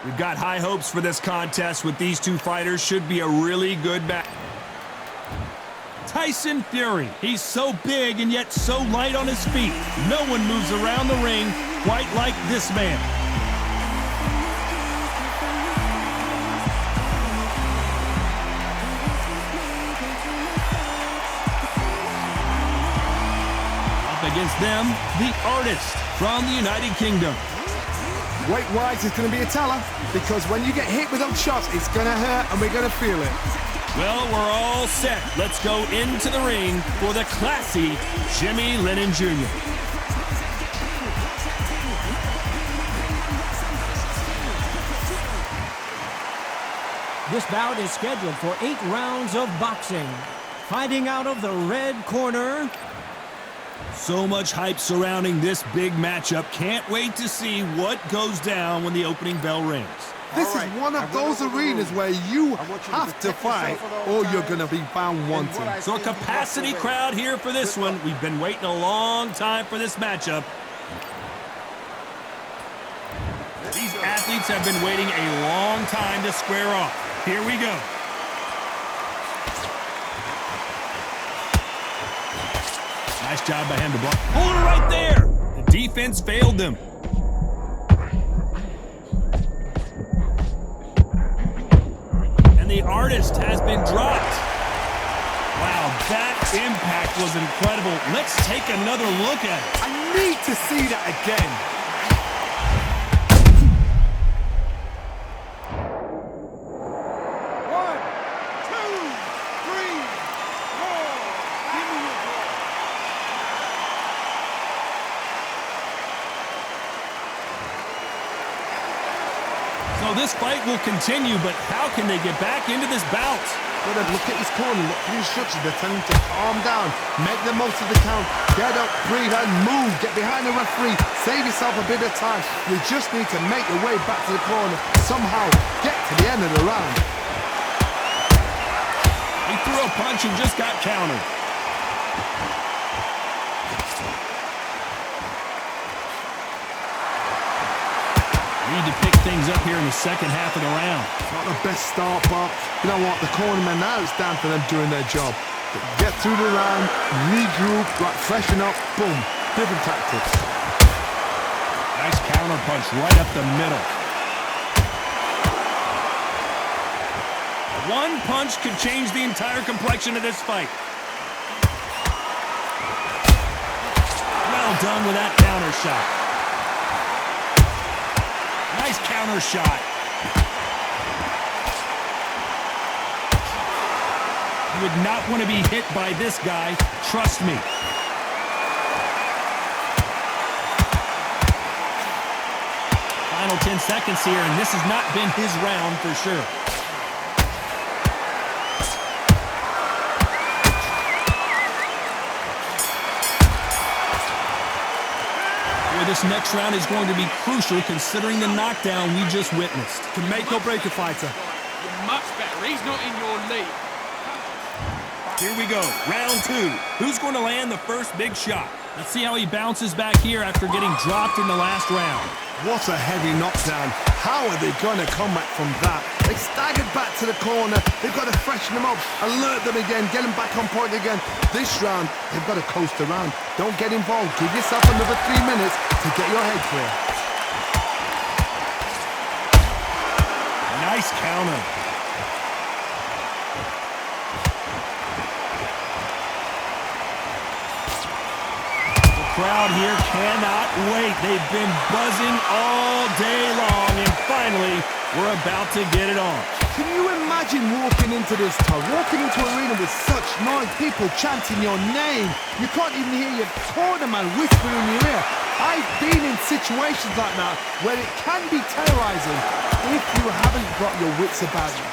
We've got high hopes for this contest with these two fighters. Should be a really good match. Tyson Fury. He's so big and yet so light on his feet. No one moves around the ring quite like this man. Up against them, the Artist from the United Kingdom. Weight-wise, it's going to be a teller, because when you get hit with those shots, it's going to hurt and we're going to feel it. Well, we're all set. Let's go into the ring for the classy Jimmy Lennon Jr. This bout is scheduled for 8 rounds of boxing. Fighting out of the red corner. So much hype surrounding this big matchup. Can't wait to see what goes down when the opening bell rings. This is one of those arenas where you have to fight or you're going to be found wanting. So a capacity crowd here for this one. We've been waiting a long time for this matchup. These athletes have been waiting a long time to square off. Here we go. Nice job by him to block. Hold it right there. The defense failed them. And the Artist has been dropped. Wow, that impact was incredible. Let's take another look at it. I need to see that again. So this fight will continue, but how can they get back into this bout? Well, look at his corner, look at his instructions. They're telling him to calm down, make the most of the count, get up, breathe, and move. Get behind the referee, save yourself a bit of time. You just need to make your way back to the corner, somehow get to the end of the round. He threw a punch and just got countered. Need to pick things up here in the second half of the round. Not the best start, but you know what? The cornermen, now it's down for them doing their job. Get through the round, regroup, right, freshen up, boom. Different tactics. Nice counter punch right up the middle. One punch could change the entire complexion of this fight. Well done with that counter shot. Nice counter shot. You would not want to be hit by this guy. Trust me. Final 10 seconds here, and this has not been his round for sure. This next round is going to be crucial considering the knockdown we just witnessed. Can make or break a fighter. You're much better. He's not in your league. Here we go. Round 2. Who's going to land the first big shot? Let's see how he bounces back here after getting dropped in the last round. What a heavy knockdown. How are they going to come back from that? They staggered back to the corner. They've got to freshen them up, alert them again, get them back on point again. This round, they've got to coast around. Don't get involved. Give yourself another 3 minutes to get your head clear. Nice counter. Crowd here cannot wait. They've been buzzing all day long, and finally, we're about to get it on. Can you imagine walking into this town, walking into an arena with such noise, people chanting your name? You can't even hear your cornerman whispering in your ear. I've been in situations like that where it can be terrorizing if you haven't got your wits about you.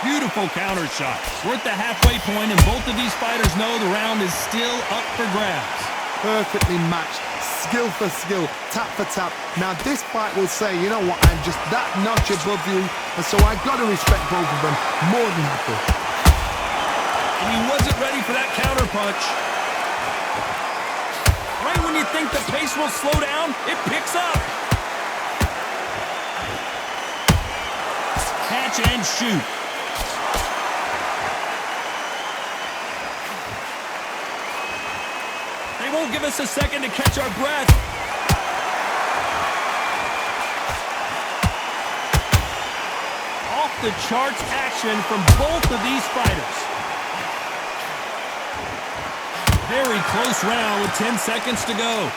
Beautiful counter shot. We're at the halfway point, and both of these fighters know the round is still up for grabs. Perfectly matched, skill for skill, tap for tap. Now this fight will say, you know what, I'm just that notch above you, and so I've got to respect both of them. More than happy. And he wasn't ready for that counter punch. Right when you think the pace will slow down, it picks up. catch and shoot. They won't give us a second to catch our breath. Off the charts action from both of these fighters. Very close round with 10 seconds to go.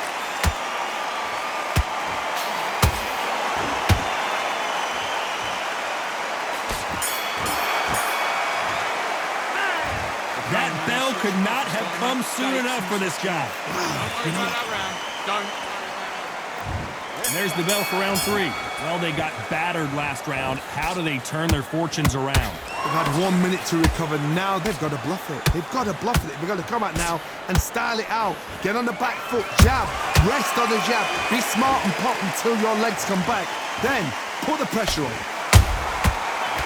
That bell could not have come soon enough for this guy. And there's the bell for round 3. Well, they got battered last round. How do they turn their fortunes around? They've had 1 minute to recover. Now they've got to bluff it. They've got to bluff it. They've got to come out now and style it out. Get on the back foot, jab, rest on the jab. Be smart and pop until your legs come back. Then put the pressure on.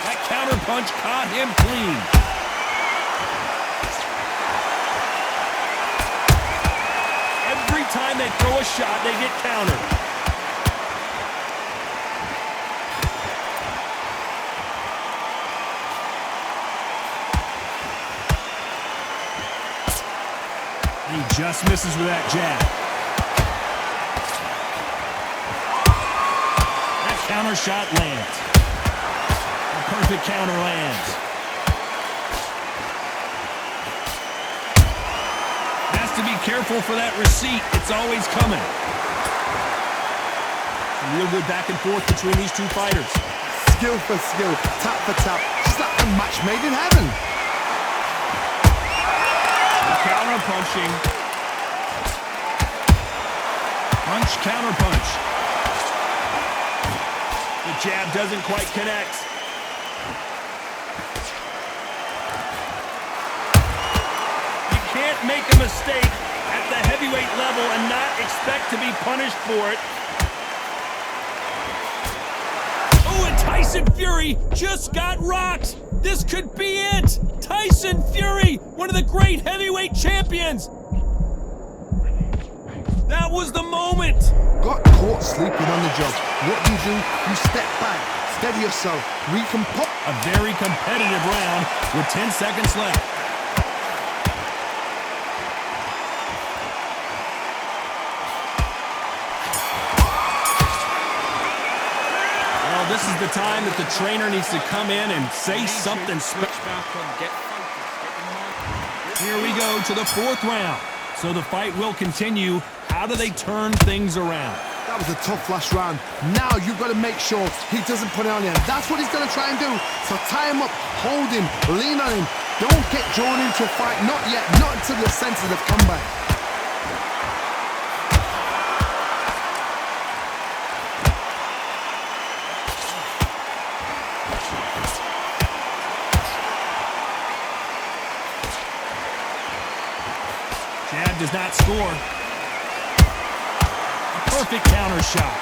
That counter punch caught him clean. Every time they throw a shot, they get countered. He just misses with that jab. That counter shot lands. A perfect counter lands. Has to be careful for that receipt. It's always coming. Some real good back and forth between these two fighters. Skill for skill, tap for tap. Just like a match made in heaven. Counter punching. Punch, counter punch. The jab doesn't quite connect. You can't make a mistake at the heavyweight level and not expect to be punished for it. Oh, and Tyson Fury just got rocked. This could be it. Tyson Fury, one of the great heavyweight champions. That was the moment. Got caught sleeping on the job. What do? You step back, steady yourself, recompose. A very competitive round with 10 seconds left. Well, this is the time that the trainer needs to come in and say something special. Here we go to the 4th round. So the fight will continue. How do they turn things around? That was a tough last round. Now you've got to make sure he doesn't put it on you. That's what he's going to try and do. So tie him up, hold him, lean on him. Don't get drawn into a fight. Not yet. Not until your senses have come back. Jab does not score. A perfect counter shot.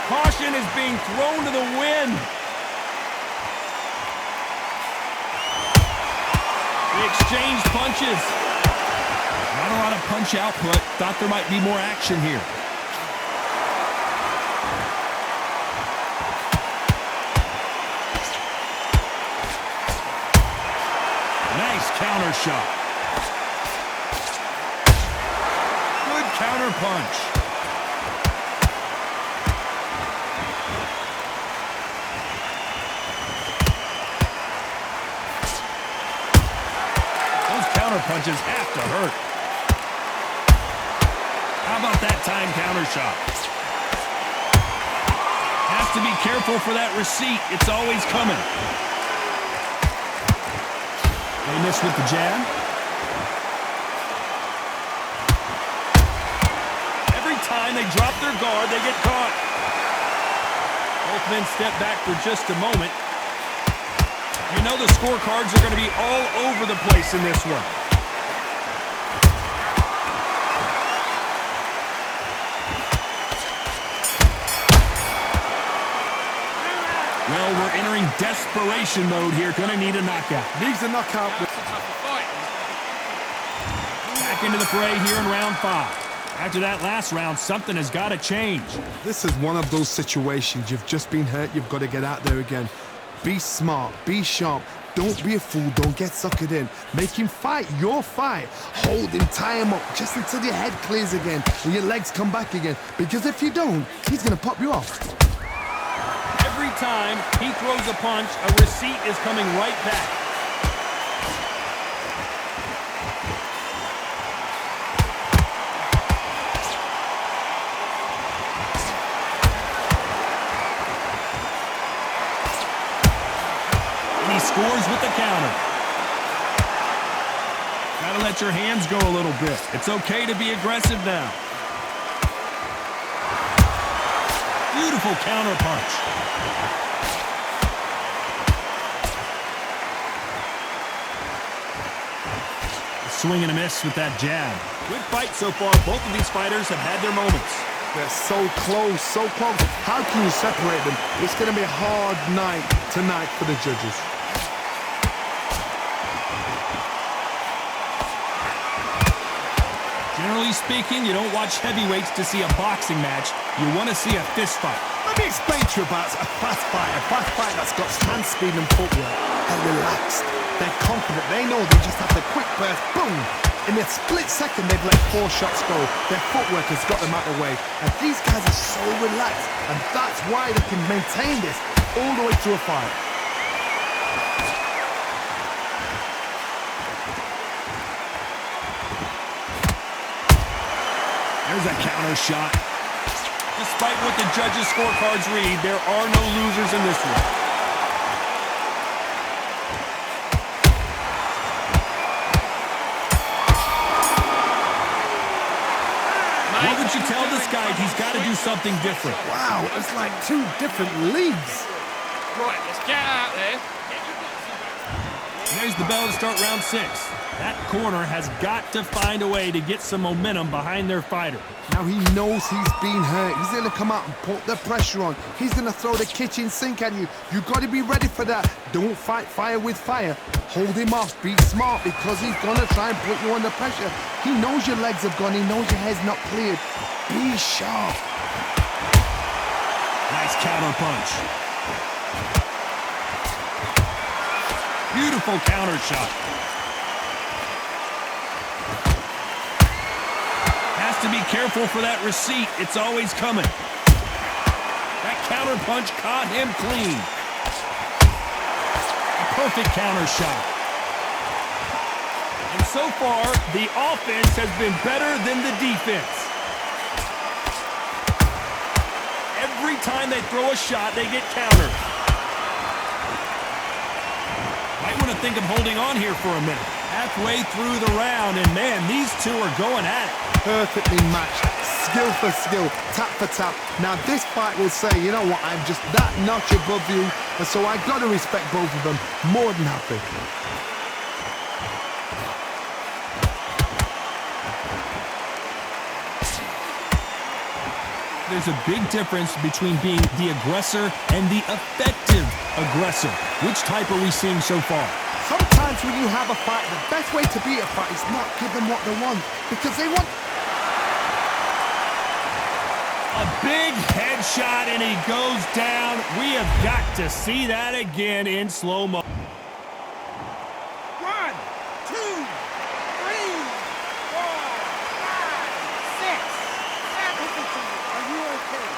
Caution is being thrown to the wind. They exchange punches. Not a lot of punch output. Thought there might be more action here. Nice counter shot. Good counter punch. Those counter punches have to hurt. How about that time counter shot? Has to be careful for that receipt. It's always coming. They miss with the jab. Every time they drop their guard, they get caught. Both men step back for just a moment. You know the scorecards are going to be all over the place in this one. Well, we're entering desperation mode here. Gonna need a knockout. Needs a knockout. Back back into the fray here in round 5. After that last round, something has got to change. This is one of those situations. You've just been hurt. You've got to get out there again. Be smart. Be sharp. Don't be a fool. Don't get suckered in. Make him fight your fight. Hold him, tie him up, just until your head clears again and your legs come back again. Because if you don't, he's going to pop you off. Every time he throws a punch, a receipt is coming right back. And he scores with the counter. Gotta let your hands go a little bit. It's okay to be aggressive now. Beautiful counter punch. Swing and a miss with that jab. Good fight so far. Both of these fighters have had their moments. They're so close, so close. How can you separate them? It's going to be a hard night tonight for the judges. Generally speaking, you don't watch heavyweights to see a boxing match. You want to see a fist fight. Let me explain to you about a fast fight that's got hand speed and footwork. They're relaxed. They're confident. They know they just have the quick burst. Boom! In a split second, they've let 4 shots go. Their footwork has got them out of the way. And these guys are so relaxed. And that's why they can maintain this all the way through a fight. There's a counter shot. Despite what the judges' scorecards read, there are no losers in this one. What would you tell this guy? He's got to do something different. Wow, it's like 2 different leagues. Right, let's get out there. There's the bell to start round 6. That corner has got to find a way to get some momentum behind their fighter. Now he knows he's been hurt. He's going to come out and put the pressure on. He's going to throw the kitchen sink at you. You've got to be ready for that. Don't fight fire with fire. Hold him off. Be smart because he's going to try and put you under pressure. He knows your legs have gone. He knows your head's not cleared. Be sharp. Nice counter punch. Beautiful counter shot. Has to be careful for that receipt. It's always coming. That counter punch caught him clean. A perfect counter shot. And so far, the offense has been better than the defense. Every time they throw a shot, they get countered. Might want to think of holding on here for a minute. Halfway through the round, and man, these two are going at it. Perfectly matched. Skill for skill. Tap for tap. Now this fight will say, you know what, I'm just that notch above you, and so I got to respect both of them. More than happy. There's a big difference between being the aggressor and the effective aggressor. Which type are we seeing so far? Sometimes when you have a fight, the best way to beat a fight is not give them what they want. Because they want... A big headshot and he goes down. We have got to see that again in slow-mo. 1, 2, 3, 4, 5, 6, 7. Are you okay?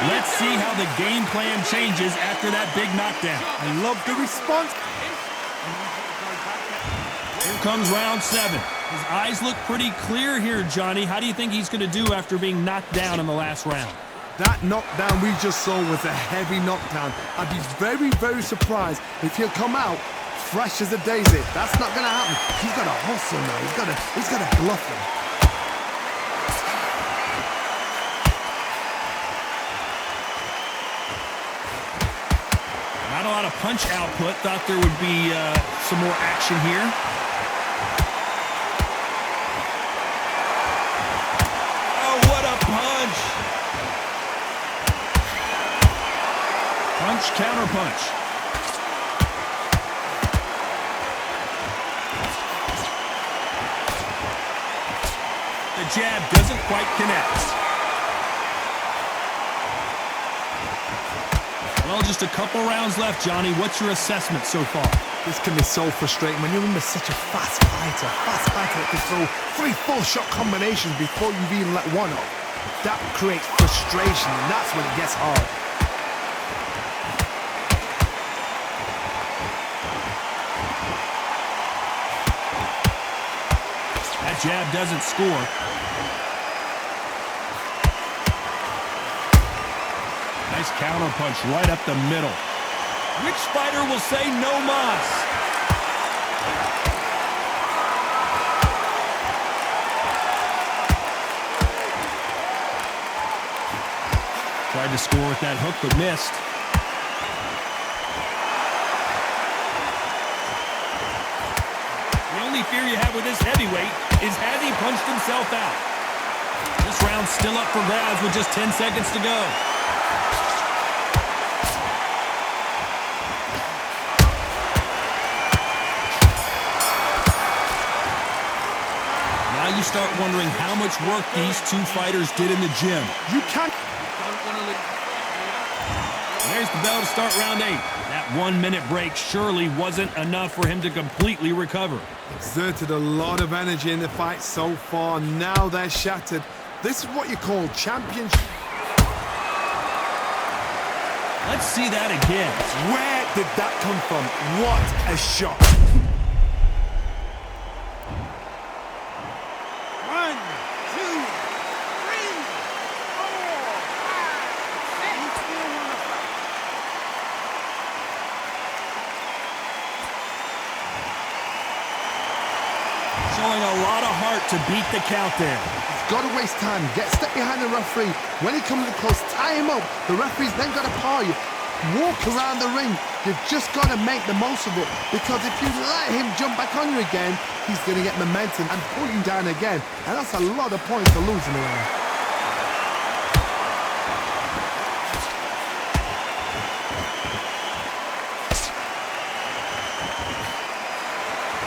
Let's see how the game plan changes after that big knockdown. I love the response. Here comes round 7. His eyes look pretty clear here, Johnny. How do you think he's going to do after being knocked down in the last round? That knockdown we just saw was a heavy knockdown. I'd be very, very surprised if he'll come out fresh as a daisy. That's not going to happen. He's got to hustle now. He's got to bluff him. Not a lot of punch output. Thought there would be some more action here. Punch, counter punch. The jab doesn't quite connect. Well, just a couple rounds left, Johnny. What's your assessment so far? This can be so frustrating when you're in with such a fast fighter that can throw 3-4 shot combinations before you've even let one up. That creates frustration, and that's when it gets hard. That jab doesn't score. Nice counter punch right up the middle. Which fighter will say no mas? Tried to score with that hook, but missed. The only fear you have with this heavyweight is has he punched himself out? This round's still up for grabs with just 10 seconds to go. Now you start wondering how much work these two fighters did in the gym. You can't... There's the bell to start round 8. That 1-minute break surely wasn't enough for him to completely recover. Exerted a lot of energy in the fight so far. Now they're shattered. This is what you call championship. Let's see that again. Where did that come from? What a shot. 1, 2, 3, 4, 5, 6. Showing a lot of heart to beat the count there. He's got to waste time. Get step behind the referee. When he comes close, tie him up. The referee's then got to paw you. Walk around the ring. You've just got to make the most of it. Because if you let him jump back on you again, he's going to get momentum and pull you down again. And that's a lot of points for losing around.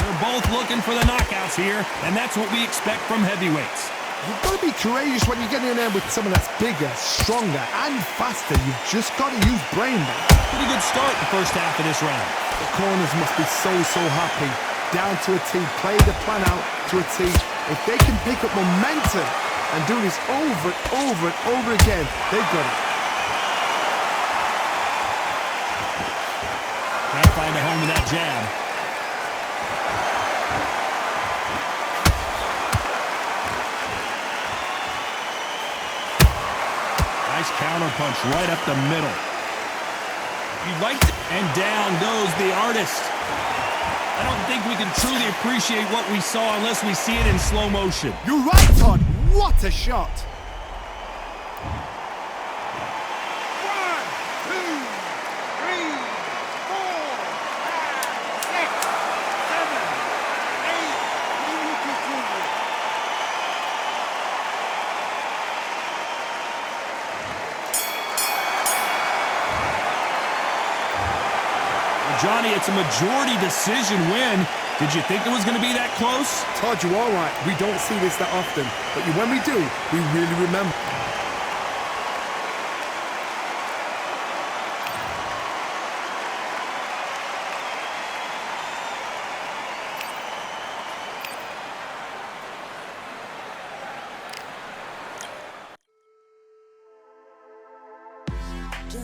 They're both looking for the knockouts here, and that's what we expect from heavyweights. You've got to be courageous when you get in there with someone that's bigger, stronger, and faster. You've just got to use brain there. Pretty good start the first half of this round. The corners must be so happy. Down to a T, play the plan out to a T. If they can pick up momentum and do this over and over again, they've got it. Can't find a home with that jab. Nice counter punch right up the middle. You'd like to... And down goes the artist. I don't think we can truly appreciate what we saw unless we see it in slow motion. You're right, Todd. What a shot. 1, 2, 3, 4, 5, 6, 7, 8. Johnny, it's a majority decision win. Did you think it was going to be that close? Todd, you're all right. We don't see this that often. But when we do, we really remember.